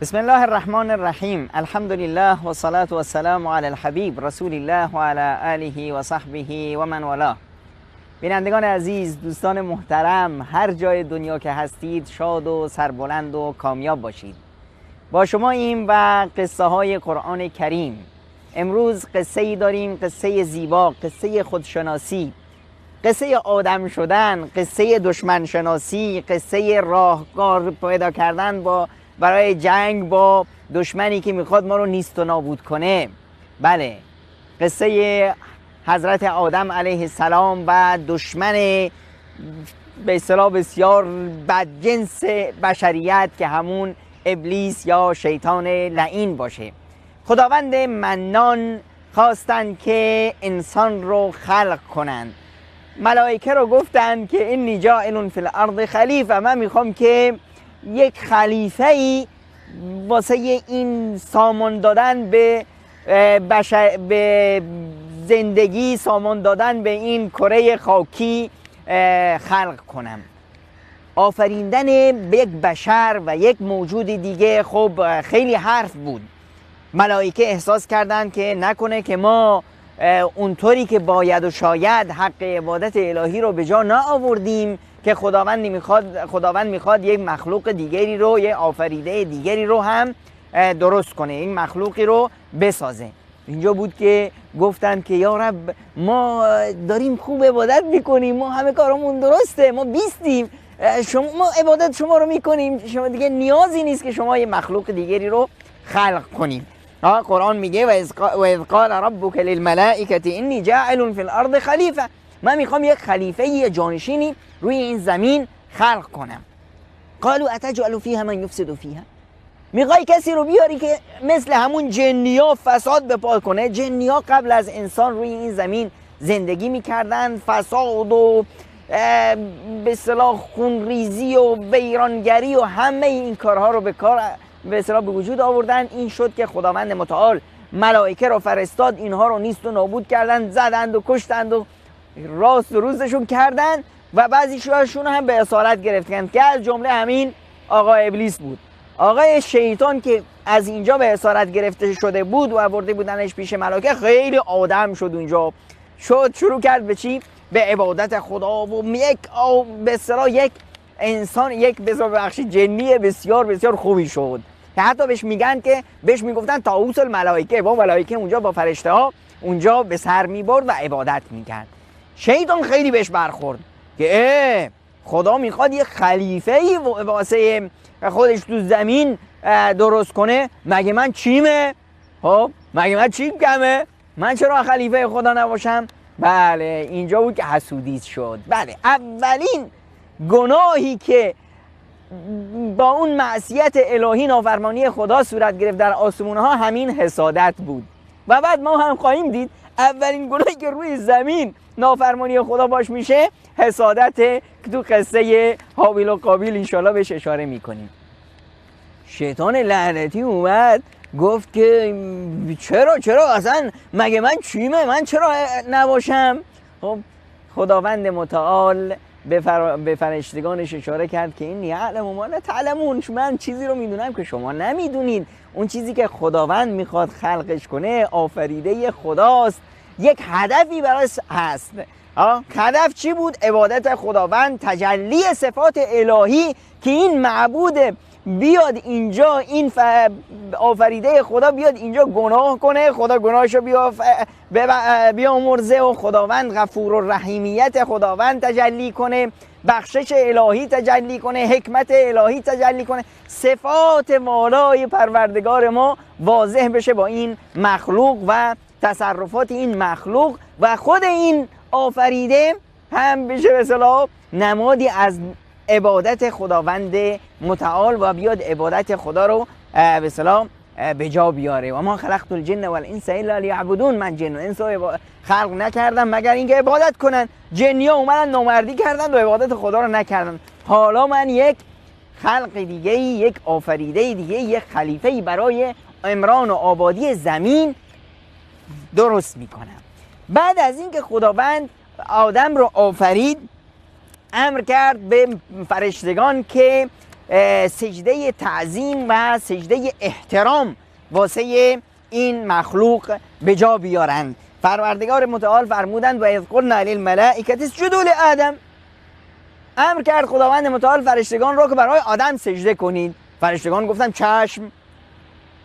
بسم الله الرحمن الرحیم. الحمد لله و صلاة و السلام علی الحبیب رسول الله و علی آله و صحبه و من والاه. بینندگان عزیز، دوستان محترم، هر جای دنیا که هستید شاد و سربلند و کامیاب باشید. با شما این و قصه های قرآن کریم. امروز قصه ای داریم، قصه زیبا، قصه خودشناسی، قصه آدم شدن، قصه دشمن شناسی، قصه راهکار پیدا کردن برای جنگ با دشمنی که میخواد ما رو نیست و نابود کنه. بله، قصه حضرت آدم علیه السلام و دشمن به اصطلاح بسیار بدجنس بشریت که همون ابلیس یا شیطان لعین باشه. خداوند منان خواستند که انسان رو خلق کنند. ملائکه رو گفتن که اینی جاعل فی الارض خلیفه، من میخوام که یک خلیفه ای واسه این سامان دادن به زندگی، سامان دادن به این کره خاکی خلق کنم. آفریدن به یک بشر و یک موجود دیگه خب خیلی حرف بود. ملائکه احساس کردند که نکنه که ما اونطوری که باید و شاید حق عبادت الهی رو به جا نآوردیم که خداوند میخواد یک مخلوق دیگری رو، یک آفریده دیگری رو هم درست کنه، این مخلوقی رو بسازه. اینجا بود که گفتن که یا رب ما داریم خوب عبادت میکنیم، ما همه کارمون درسته، ما بیستیم، ما عبادت شما رو میکنیم، شما دیگه نیازی نیست که شما یه مخلوق دیگری رو خلق کنیم. قرآن میگه و اذ قال ربک للملائکه انی جاعل فی الارض خلیفه، من میخوام یک خلیفه، یه جانشینی روی این زمین خلق کنم. قالوا اتجعل فیها من یفسد فیها، میخوای کسی رو بیاری که مثل همون جنیا فساد بپا کنه؟ جنیا قبل از انسان روی این زمین زندگی میکردن، فساد و به اصطلاح خونریزی و ویرانگری و همه این کارها رو به اصطلاح به وجود آوردن. این شد که خداوند متعال ملائکه رو فرستاد، اینها رو نیست و نابود کردن، زدند و کشتند و راست و روزشون کردن و بعضیشون هم به اسارت گرفتند که از جمله همین آقا ابلیس بود. آقای شیطان که از اینجا به اسارت گرفته شده بود و آورده بودنش پیش ملائکه، خیلی آدم شد اونجا، شروع کرد به چی؟ به عبادت خدا و به اصطلاح یک انسان، یک بخشی جنی بسیار بسیار خوبی شد که حتی بهش میگفتن طاووس الملائکه. با ملائکه اونجا با فرشته ها اونجا به سر میبرد و عبادت میکرد. شیطان خیلی بهش برخورد که خدا میخواد یه خلیفه‌ای واسه خودش تو زمین درست کنه، مگه من چیمه؟ مگه من چیم کمه؟ من چرا خلیفه خدا نباشم؟ بله، اینجا بود که حسودیت شد. بله، اولین گناهی که با اون معصیت الهی، نافرمانی خدا صورت گرفت در آسمون ها همین حسادت بود. و بعد ما هم خواهیم دید اولین گناهی که روی زمین نافرمانی خدا باش میشه حسادت، که تو قصه هابیل و قابیل انشالله بهش اشاره میکنیم. شیطان لعنتی اومد گفت که چرا اصلا مگه من چیمه؟ من چرا نباشم؟ خب خداوند متعال به فرشتگانش اشاره کرد که این یعلم ما لا تعلمون، من چیزی رو میدونم که شما نمیدونید. اون چیزی که خداوند میخواد خلقش کنه آفریده خداست، یک هدفی براش هست. هدف چی بود؟ عبادت خداوند، تجلی صفات الهی که این معبود بیاد اینجا، این آفریده خدا بیاد اینجا گناه کنه، خدا گناهشو بیامرزه و خداوند غفور و رحیمیت خداوند تجلی کنه، بخشش الهی تجلی کنه، حکمت الهی تجلی کنه، صفات والای پروردگار ما واضح بشه با این مخلوق و تصرفات این مخلوق و خود این آفریده هم بشه به اصطلاح نمادی از عبادت خداوند متعال و بیاد عبادت خدا رو به اصطلاح به جا بیاره. و ما خلقت الجن والانس الا لیعبدون، من جن و انس رو خلق نکردم مگر اینکه عبادت کنن. جنیا اومدن نامردی کردن و عبادت خدا رو نکردن. حالا من یک خلق دیگه، یک آفریده دیگه، یک خلیفه برای عمران و آبادی زمین درست میکنم. بعد از اینکه خداوند آدم رو آفرید، امر کرد به فرشتگان که سجده تعظیم و سجده احترام واسه این مخلوق به جا بیارند. پروردگار متعال فرمودند و اذ قلنا للملائکه اسجدوا لآدم، امر کرد خداوند متعال فرشتگان را که برای آدم سجده کنید. فرشتگان گفتن چشم.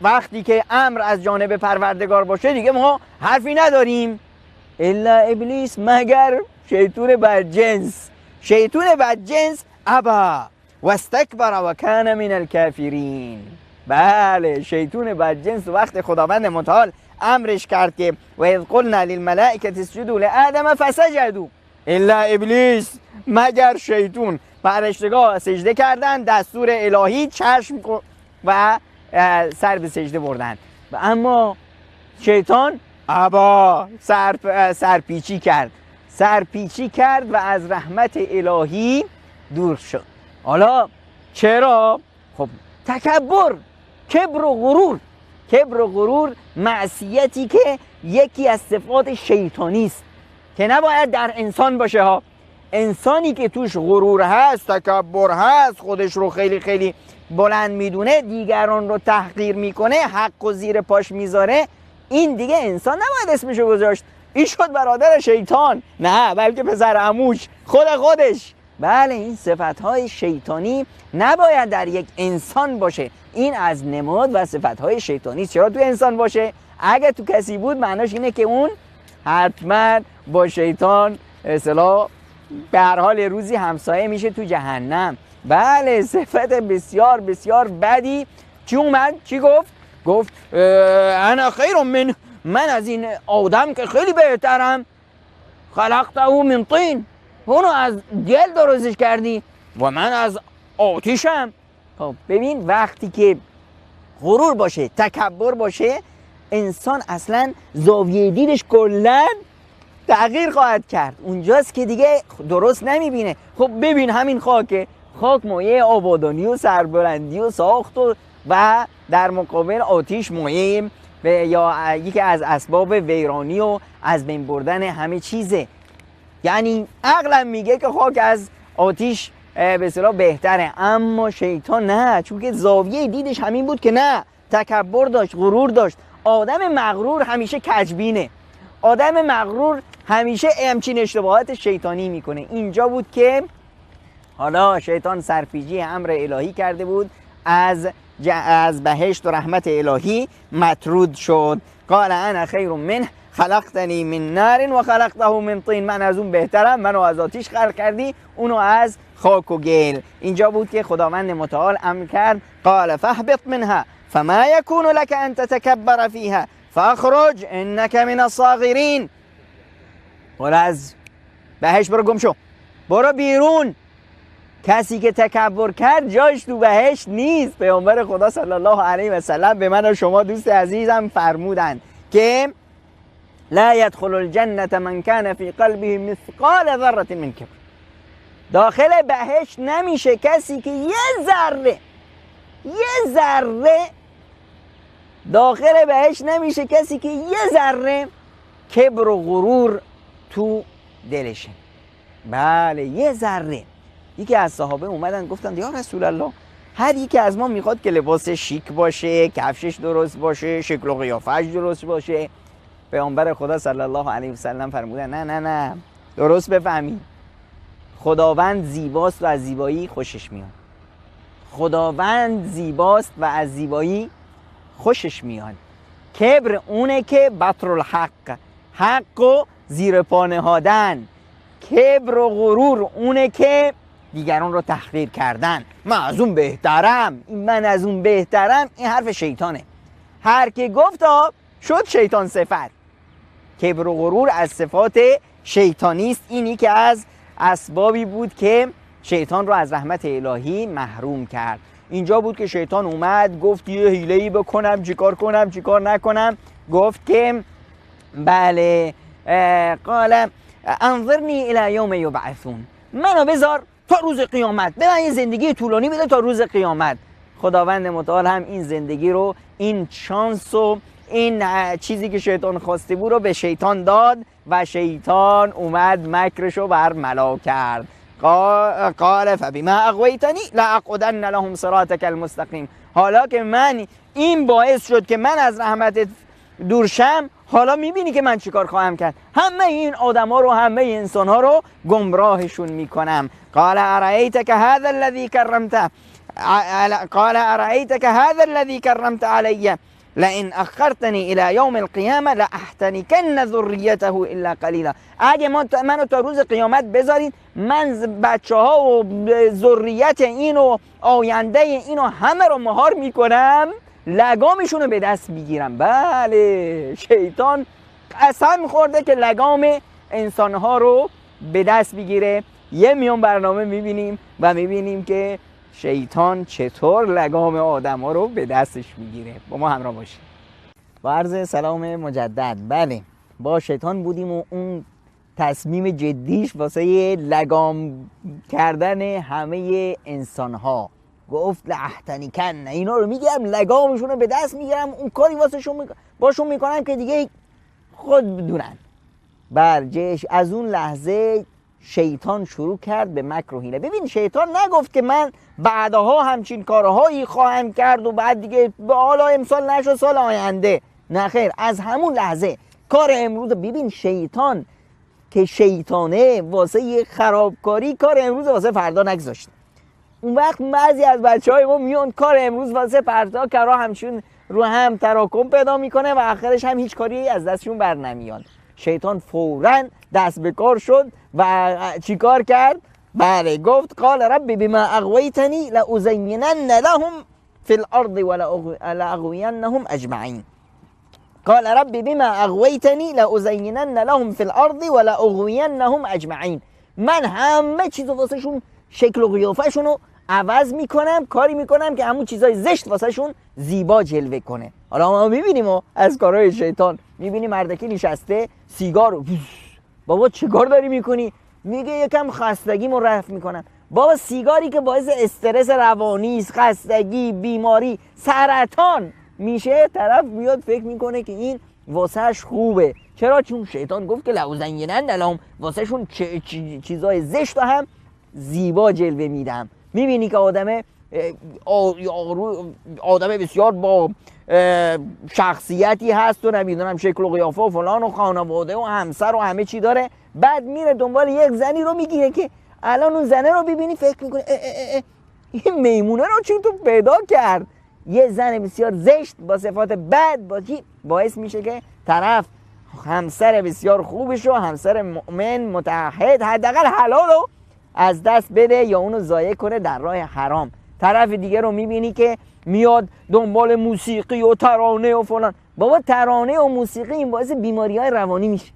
وقتی که امر از جانب پروردگار باشه دیگه ما حرفی نداریم. الا ابلیس، مگر شیطون بدجنس. شیطون بدجنس ابا و استکبر و کان من الکافرین. بله، شیطون بدجنس وقت خداوند متعال امرش کرد که و اذ قلنا للملائکه اسجدوا لآدم فسجدوا الا ابلیس، مگر شیطون، فرشتگان سجده کردند، دستور الهی، چشم و سر به سجده بردند. و اما شیطان ابا، سرپیچی کرد و از رحمت الهی دور شد. حالا چرا؟ خب تکبر، کبر و غرور معصیتی که یکی از صفات شیطانی است که نباید در انسان باشه ها. انسانی که توش غرور هست، تکبر هست، خودش رو خیلی خیلی بلند میدونه، دیگران رو تحقیر میکنه، حق و زیر پاش میذاره، این دیگه انسان نباید اسمشو گذاشت این شد برادر شیطان، نه، بلکه پسر عموش، خودش. بله، این صفتهای شیطانی نباید در یک انسان باشه. این از نماد و صفتهای شیطانی. چرا تو انسان باشه؟ اگه تو کسی بود معناش اینه که اون حتما با شیطان اصطلاح به هر حال روزی همسایه میشه تو جهنم. بله، صفت بسیار بسیار بدی. چی اومد؟ چی گفت انا خیر من از این آدم که خیلی بهترم، خلقته من طین، اونو از گل درستش کردی و من از آتیشم. خب ببین، وقتی که غرور باشه، تکبر باشه، انسان اصلا زاویه دیدش کلا تغییر خواهد کرد. اونجاست که دیگه درست نمیبینه. خب ببین همین خاک مایه آبادانی و سربلندی و ساخت و در مقابل آتیش مایه یا یکی از اسباب ویرانی و از بین بردن همه چیزه. یعنی عقلم میگه که خاک از آتیش به اصطلاح بهتره، اما شیطان نه، چون که زاویه دیدش همین بود که نه، تکبر داشت، غرور داشت. آدم مغرور همیشه کجبینه، آدم مغرور همیشه همچین اشتباهات شیطانی میکنه. اینجا بود که حالا شیطان سرپیچی امر الهی کرده بود، از بهشت و رحمت الهی مطرود شد. قال انا خیر منه خلقتنی من نار و خلقته من طین، من از اون بهترم، منو از آتیش خلق کردی، اونو از خاک و گل. اینجا بود که خداوند متعال امر کرد قال فاهبط منها فما يكون لك ان تتكبر فيها فاخرج انك من الصاغرين. برو از بهشت، برو گم شو، برو بیرون. کسی که تکبر کرد جایش تو بهشت نیست. پیامبر خدا صلی الله علیه و سلم به من و شما دوست عزیزم فرمودند که لا يدخل الجنة من كان في قلبه مثقال ذره من کبر. داخل بهشت نمیشه کسی که یه ذره داخل بهشت نمیشه کسی که یه ذره کبر و غرور تو دلشه. بله، یه ذره. یکی از صحابه اومدن گفتن یا رسول الله، هر یکی از ما میخواد که لباس شیک باشه، کفشش درست باشه، شکل و قیافش درست باشه. پیامبر خدا صلی الله علیه و سلم فرمودن نه، درست بفهمید، خداوند زیباست و از زیبایی خوشش میاد. خداوند زیباست و از زیبایی خوشش میاد. کبر اونه که بطر الحق، حق و زیر پا نهادن. کبر و غرور اونه که دیگران رو تحقیر کردن. من از اون بهترم، من از اون بهترم، این حرف شیطانه. هر که گفتا شد شیطان صفت. کبر و غرور از صفات شیطانی است. اینی که از اسبابی بود که شیطان رو از رحمت الهی محروم کرد. اینجا بود که شیطان اومد گفت یه حیله‌ای بکنم، چیکار کنم چیکار نکنم. گفت که بله، قال انظرنی الی یوم یبعثون، منو بذار تا روز قیامت، به من یه زندگی طولانی بده تا روز قیامت. خداوند متعال هم این زندگی رو، این شانس و این چیزی که شیطان خواسته بود رو به شیطان داد و شیطان اومد مکرشو برملا کرد. قال فبما اغویتنی لاقعدن لهم صراطک المستقیم. حالا که من این باعث شد که من از رحمتت دور شم، حالا میبینی که من چیکار خواهم کرد؟ همه این آدما رو، همه این انسان ها رو گمراهشون میکنم. قال ارایتک هذا الذی کرمته، قال ارایتک هذا الذی کرمت علی لئن اخرتنی الى یوم القیامه لاحتنکن ذریته الا قلیلا. اگه منو تا روز قیامت بذارین، من بچه ها و ذریت این و آینده اینو همه رو مهار میکنم، لگامشون رو به دست میگیرم. بله، شیطان قسم خورده که لگام انسانها رو به دست بگیره. یه میون برنامه میبینیم و میبینیم که شیطان چطور لگام آدم ها رو به دستش میگیره. با ما همراه باشید. با عرض سلام مجدد. بله، با شیطان بودیم و اون تصمیم جدیش واسه لگام کردن همه انسان ها. گفت لاحتنکن، اینا رو میگیرم، لگامشون رو به دست میگیرم، اون کاری واسه باشون میکنم که دیگه خود بدونن. برجش از اون لحظه شیطان شروع کرد به مکر و حیله. ببین، شیطان نگفت که من بعدها همچین کارهایی خواهم کرد و بعد دیگه حالا امسال نشد سال آینده. نه خیر، از همون لحظه کار امروز. ببین، شیطان که شیطانه واسه خرابکاری کار امروز واسه فردا نگذاشت. اون وقت بعضی از بچهای ما میان کار امروز واسه فردا کرا همچون رو هم تراکم پیدا میکنه و آخرش هم هیچ کاری از دستشون بر نمیاد. شیطان فوراً دست به کار شد و چیکار کرد؟ بله، گفت قال رب بما اغویتنی لازینن لهم فی الارض ولاغوینهم اجمعین. قال رب بما اغویتنی لازینن لهم فی الارض ولاغوینهم اجمعین. من همه چیز واسه شون، شکل و قیافه شونو عوض میکنم، کاری میکنم که همون چیزای زشت واسه شون زیبا جلوه کنه. حالا ما میبینیم از کارهای شیطان، میبینی مردکی نشسته سیگار، بابا چه کار داری میکنی؟ میگه یکم خستگیمو رفع میکنم. بابا سیگاری که باعث استرس روانی است، خستگی، بیماری، سرطان میشه، طرف میاد فکر میکنه که این واسهش خوبه. چرا؟ چون شیطان گفت که لازینن لهم، واسه شون چیزای زشت هم زیبا جلوه میدم. میبینی که آدم بسیار با شخصیتی هست و نمیدونم شکل و قیافه و فلان و خانواده و همسر و همه چی داره، بعد میره دنبال یک زنی رو میگیره که الان اون زنه رو ببینی فکر میکنه این میمونه رو چی تو پیدا کرد؟ یه زن بسیار زشت با صفات بد باعث میشه که طرف همسر بسیار خوبش رو، همسر مؤمن متعهد حداقل حلال رو از دست بده یا اونو ضایع کنه در راه حرام. طرف دیگه رو میبینی که میاد دنبال موسیقی و ترانه و فلان. بابا ترانه و موسیقی این باعث بیماری‌های روانی میشه.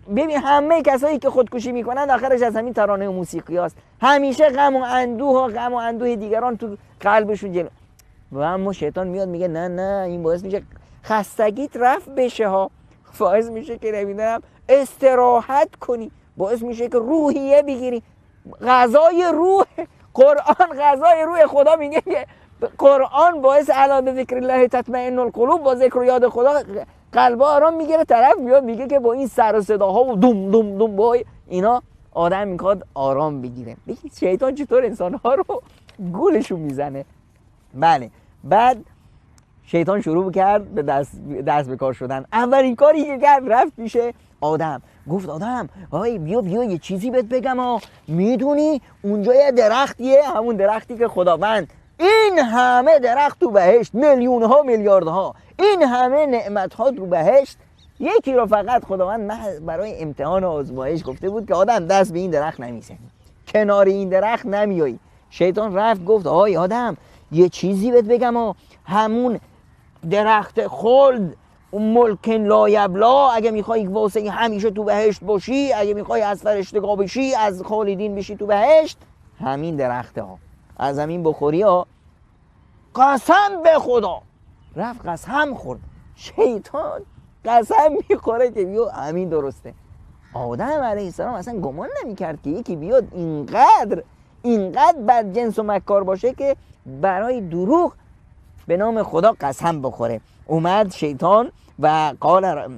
ببین همه کسایی که خودکشی میکنن آخرش از همین ترانه و موسیقی هاست. همیشه غم و اندوه دیگران تو قلبشون جلو. و اما شیطان میاد میگه نه این باعث میشه خستگیت رفع بشه ها، باعث میشه که نمیدونم استراحت کنی، باعث میشه که روحیه بگیری. غذای روح قرآن، غذای روح خدا میگه که قرآن باعث الا به ذکر الله تطمئن القلوب، با ذکر و یاد خدا قلب آرام میگیره. طرف میاد میگه که با این سر و صداها و دوم دوم دوم با اینا آدم میخواد آرام بگیره. ببین شیطان چطور انسانها رو گولشون میزنه. بله، بعد شیطان شروع کرد به دست به کار شدن. اولین کاری که کرد رفت پیش آدم، گفت آدم بیا یه چیزی بهت بگم میدونی اونجا یه درختیه، همون درختی که خداوند این همه درخت تو بهشت، میلیون ها میلیاردها، این همه نعمت ها تو بهشت، یکی رو فقط خداوند برای امتحان و آزمایش گفته بود که آدم دست به این درخت نمیزنی، کنار این درخت نمیایی. شیطان رفت گفت آدم یه چیزی بهت بگم همون درخت خلد، ملک لا یبلا، اگه میخوای واسه همیشه تو بهشت باشی، اگه میخوای از فرشتگاه بشی، از خالدین بشی تو بهشت، همین درخته ها، از همین بخوری ها. قسم به خدا رفت قسم خورد. شیطان قسم میخوره که بیا همین درسته. آدم علیه السلام اصلا گمان نمیکرد که یکی بیاد اینقدر بد جنس و مکار باشه که برای دروغ به نام خدا قسم بخوره. اومد شیطان و قال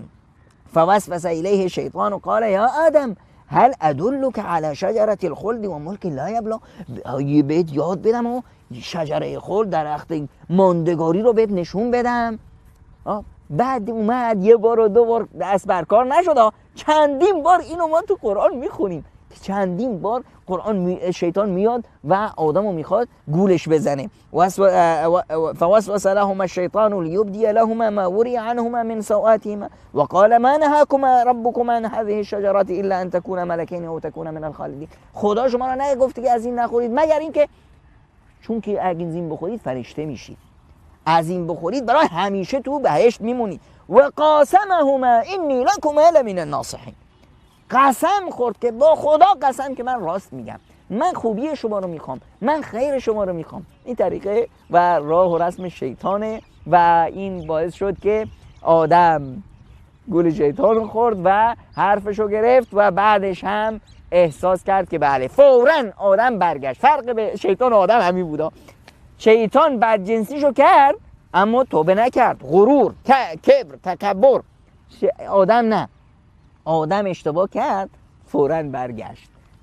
فوسوس الیه شیطان و قال یا آدم هل ادلک علی شجره الخلد و ملک لا یبلا، بهت یاد بدم و شجره خلد، درخت ماندگاری رو بهت نشون بدم. بعد اومد یه بار و دو بار دست برکار نشد، چندین بار اینو ما تو قرآن میخونیم، چندین بار قرآن شیطان میاد و آدمو میخواد گولش بزنه. فوسوس لهما الشیطان لیبدی لهما ما وری عنهما من سوآتهما وقال ما نهاكما ربكما عن هذه الشجرة الا ان تكونا ملکین او تکونا من الخالدین. خدا شما را نگفت که از این نخورید مگر اینکه، چون که اگه از این بخورید فرشته میشید، از این بخورید برای همیشه تو بهشت میمونید. و قاسمهما انی لکما لمن الناصحین، قسم خورد که با خدا قسم که من راست میگم، من خوبی شما رو میخوام، من خیر شما رو میخوام. این طریقه و راه و رسم شیطانه و این باعث شد که آدم گول شیطان رو خورد و حرفشو گرفت و بعدش هم احساس کرد که بله، فوراً آدم برگشت. فرق به شیطان و آدم همین بودا، شیطان بدجنسیشو کرد اما توبه نکرد، غرور، کبر، تکبر. آدم نه، آدم اشتباه کرد فوراً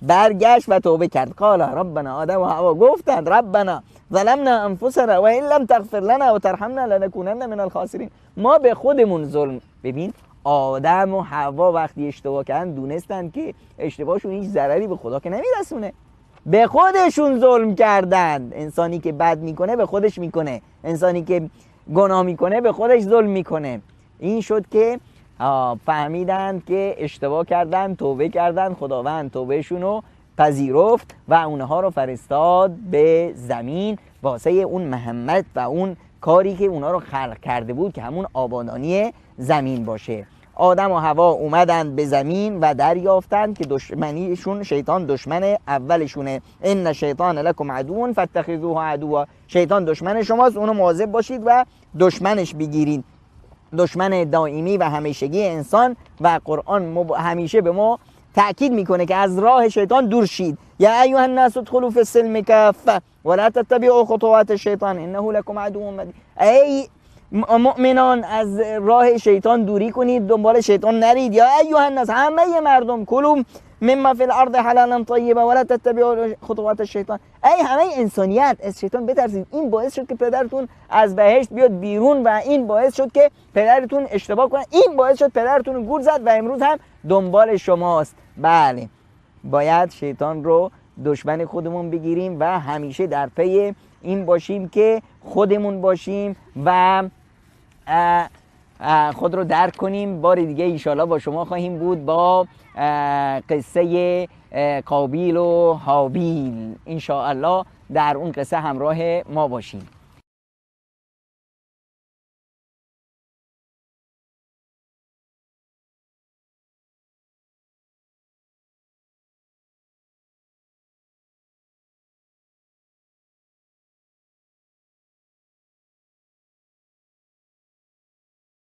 برگشت و توبه کرد. قال ربنا، آدم و حوا گفتند ربنا ظلمنا انفسنا و ان لم تغفر لنا و ترحمنا لنکونن من الخاسرین. ما به خودمون ظلم، ببین آدم و حوا وقتی اشتباه کردن دونستن که اشتباهشون هیچ ضرری به خدا که نمیرسونه، به خودشون ظلم کردند. انسانی که بد میکنه به خودش میکنه، انسانی که گناه میکنه به خودش ظلم میکنه. این شد که فهمیدند که اشتباه کردن، توبه کردن، خداوند توبهشون رو پذیرفت و اونها رو فرستاد به زمین واسه اون مهمت و اون کاری که اونها رو خلق کرده بود که همون آبادانی زمین باشه. آدم و حوا اومدند به زمین و دریافتند که دشمنیشون، شیطان دشمن اولشونه. ان شیطان لکم عدو فاتخذوه عدوا، شیطان دشمن شماست، اونو مواظب باشید و دشمنش بگیرید. دشمن دائمی و همیشگی انسان و قرآن همیشه به ما تأکید میکنه که از راه شیطان دور شید. یا ایها الناس ادخلوا فی السلم کافه ولا تتبعوا خطوات الشیطان انه لکم عدو مبین. ای مؤمنان از راه شیطان دوری کنید، دنبال شیطان نرید. یا ایها الناس، همه مردم، کلوا مما فی الارض حلالا طیبا ولا تتبعوا خطوات الشیطان، ای همه انسانیت از شیطان بترسید. این باعث شد که پدرتون از بهشت بیاد بیرون و این باعث شد که پدرتون اشتباه کنه، این باعث شد پدرتون رو گول زد و امروز هم دنبال شماست. بله، باید شیطان رو دشمن خودمون بگیریم و همیشه در پی این باشیم که خودمون باشیم و خود رو درک کنیم. بار دیگه ایشالا با شما خواهیم بود با قصه قابیل و هابیل. انشاءالله در اون قصه همراه ما باشیم.